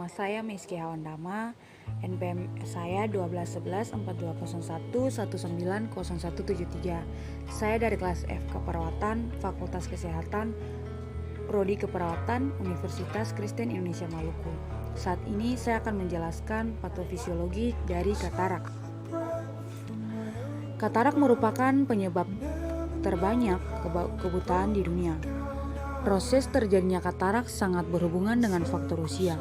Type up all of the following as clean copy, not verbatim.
Nama saya Meski Hawandama, NPM saya 12114201190173. Saya dari kelas F Keperawatan, Fakultas Kesehatan, Prodi Keperawatan, Universitas Kristen Indonesia Maluku. Saat ini saya akan menjelaskan patofisiologi dari katarak. Katarak merupakan penyebab terbanyak kebutaan di dunia. Proses terjadinya katarak sangat berhubungan dengan faktor usia.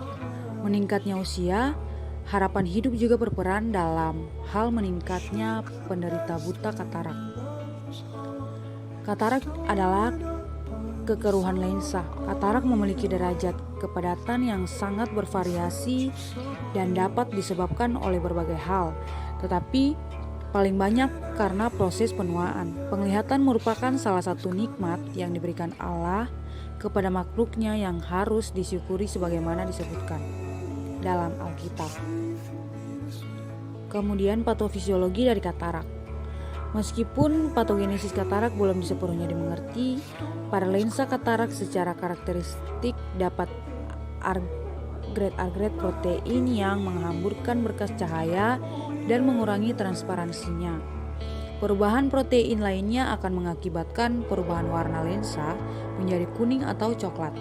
Meningkatnya usia, harapan hidup juga berperan dalam hal meningkatnya penderita buta katarak. Katarak adalah kekeruhan lensa. Katarak memiliki derajat kepadatan yang sangat bervariasi dan dapat disebabkan oleh berbagai hal, tetapi paling banyak karena proses penuaan. Penglihatan merupakan salah satu nikmat yang diberikan Allah kepada makhluknya yang harus disyukuri sebagaimana disebutkan dalam Alkitab. Kemudian patofisiologi dari katarak. Meskipun patogenesis katarak belum sepenuhnya dimengerti, pada lensa katarak secara karakteristik dapat agregat protein yang menghamburkan berkas cahaya dan mengurangi transparansinya. Perubahan protein lainnya akan mengakibatkan perubahan warna lensa menjadi kuning atau coklat.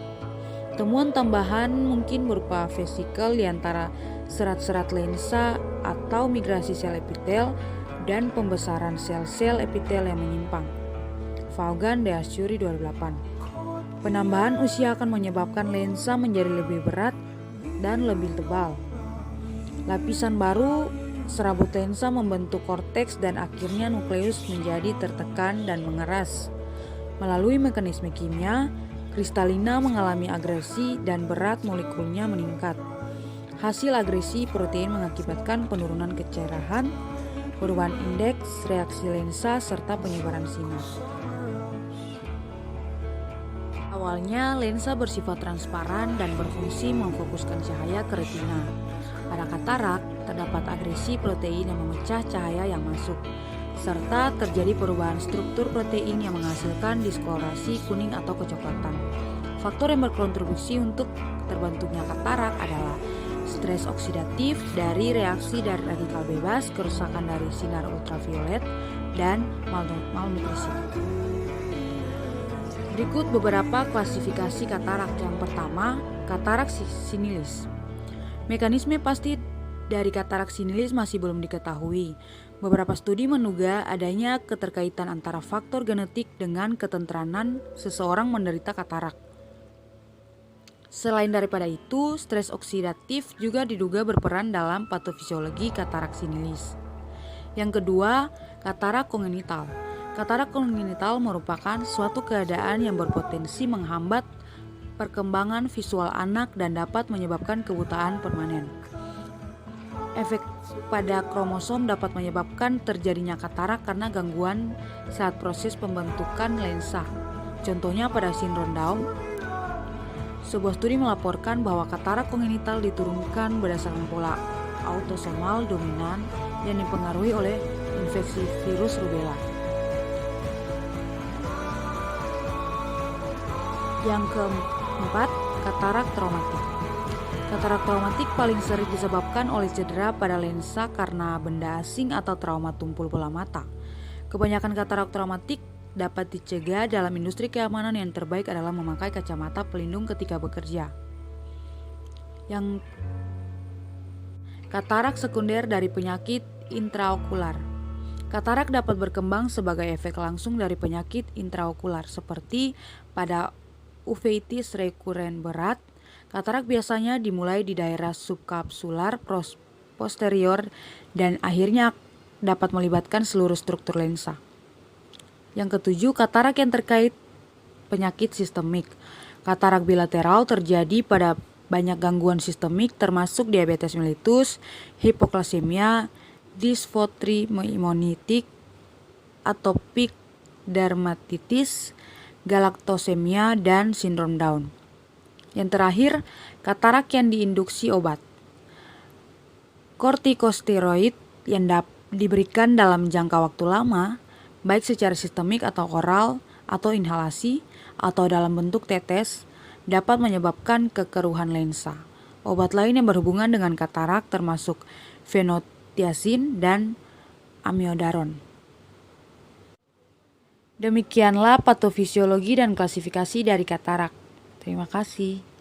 Temuan tambahan mungkin berupa vesikel di antara serat-serat lensa atau migrasi sel epitel dan pembesaran sel-sel epitel yang menyimpang. Vaughan de Assury 2008. Penambahan usia akan menyebabkan lensa menjadi lebih berat dan lebih tebal. Lapisan baru serabut lensa membentuk korteks dan akhirnya nukleus menjadi tertekan dan mengeras. Melalui mekanisme kimia, kristalina mengalami agresi dan berat molekulnya meningkat. Hasil agresi protein mengakibatkan penurunan kecerahan, perubahan indeks reaksi lensa, serta penyebaran sinar. Awalnya, lensa bersifat transparan dan berfungsi memfokuskan cahaya ke retina. Pada katarak, terdapat agresi protein yang memecah cahaya yang masuk, serta terjadi perubahan struktur protein yang menghasilkan diskolorasi kuning atau kecoklatan. Faktor yang berkontribusi untuk terbentuknya katarak adalah stres oksidatif dari reaksi dari radikal bebas, kerusakan dari sinar ultraviolet, dan malnutrisi. Berikut beberapa klasifikasi katarak. Yang pertama, katarak sinilis. Mekanisme pasti dari katarak sinilis masih belum diketahui. Beberapa studi menduga adanya keterkaitan antara faktor genetik dengan ketenteranan seseorang menderita katarak. Selain daripada itu, stres oksidatif juga diduga berperan dalam patofisiologi katarak sinilis. Yang kedua, katarak kongenital. Katarak kongenital merupakan suatu keadaan yang berpotensi menghambat perkembangan visual anak dan dapat menyebabkan kebutaan permanen. Efek pada kromosom dapat menyebabkan terjadinya katarak karena gangguan saat proses pembentukan lensa. Contohnya pada sindrom Down. Sebuah studi melaporkan bahwa katarak kongenital diturunkan berdasarkan pola autosomal dominan yang dipengaruhi oleh infeksi virus rubella. Yang keempat, katarak traumatik. Katarak traumatik paling sering disebabkan oleh cedera pada lensa karena benda asing atau trauma tumpul bola mata. Kebanyakan katarak traumatik dapat dicegah. Dalam industri keamanan yang terbaik adalah memakai kacamata pelindung ketika bekerja. Yang katarak sekunder dari penyakit intraokular. Katarak dapat berkembang sebagai efek langsung dari penyakit intraokular seperti pada uveitis rekuren berat. Katarak biasanya dimulai di daerah subkapsular posterior dan akhirnya dapat melibatkan seluruh struktur lensa. Yang ketujuh, katarak yang terkait penyakit sistemik. Katarak bilateral terjadi pada banyak gangguan sistemik termasuk diabetes mellitus, hipoglasemia, disfotri imunitik, atopik dermatitis, galaktosemia, dan sindrom Down. Yang terakhir, katarak yang diinduksi obat. Kortikosteroid yang diberikan dalam jangka waktu lama, baik secara sistemik atau oral atau inhalasi atau dalam bentuk tetes, dapat menyebabkan kekeruhan lensa. Obat lain yang berhubungan dengan katarak termasuk fenotiazin dan amiodaron. Demikianlah patofisiologi dan klasifikasi dari katarak. Terima kasih.